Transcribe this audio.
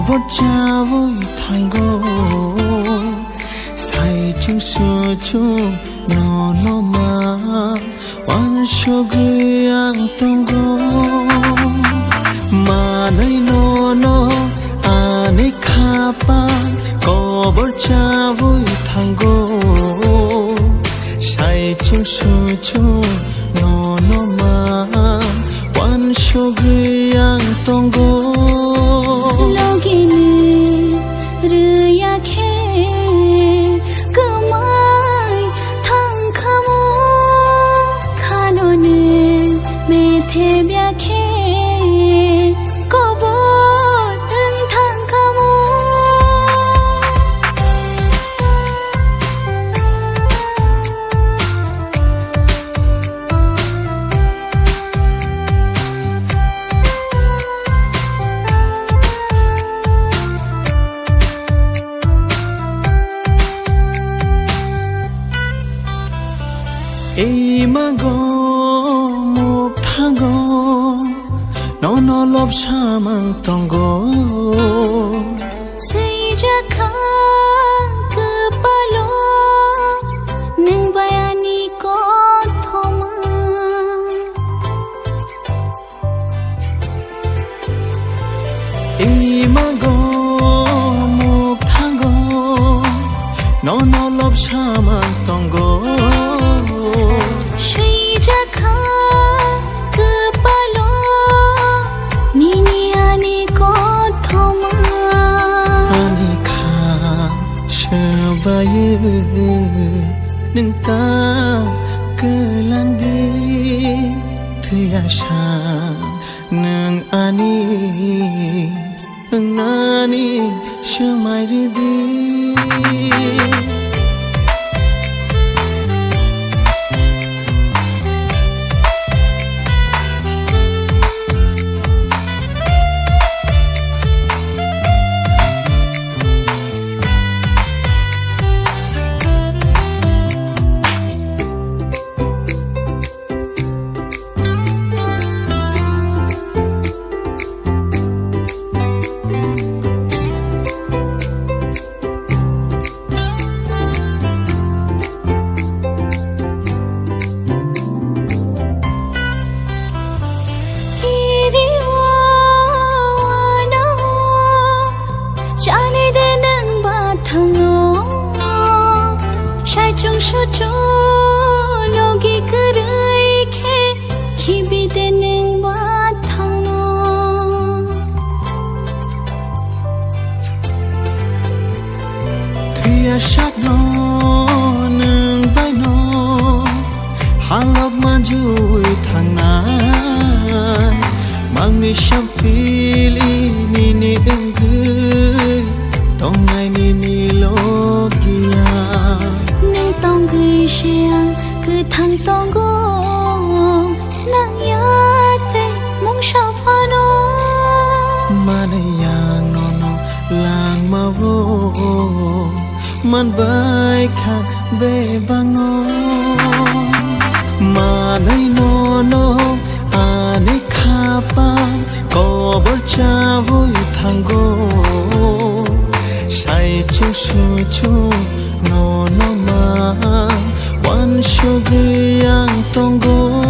Bột cha vui thành gỗ say chung sửa chung nó mà one show ghi ang tông gỗ mà nơi nó anh khá pa có bột cha vui thành gỗ say chung sửa chung nó mà one show ghi ang tông gỗ Imago muk thago no lop samang tongo seja kha kepalo neng bayani ko thoma Imago muk thago no lop samang tongo bayu neng ta kelanggi tiasa neng ani nani semai ridi chung shu chu logi kurai khe khibi de neng ba thang no thia shak no neng bai no halok ma jui thang na mang ni sham pili ni eng gu tong ngai ni logia tong gửi xiang cứ thằng tong go nang ya te mong sao pha no man yang no lang ma vo man bai kha be bang no man no ane kha pa ko bol cha vui thang go sai chung su chung no ma one sugar yang tongo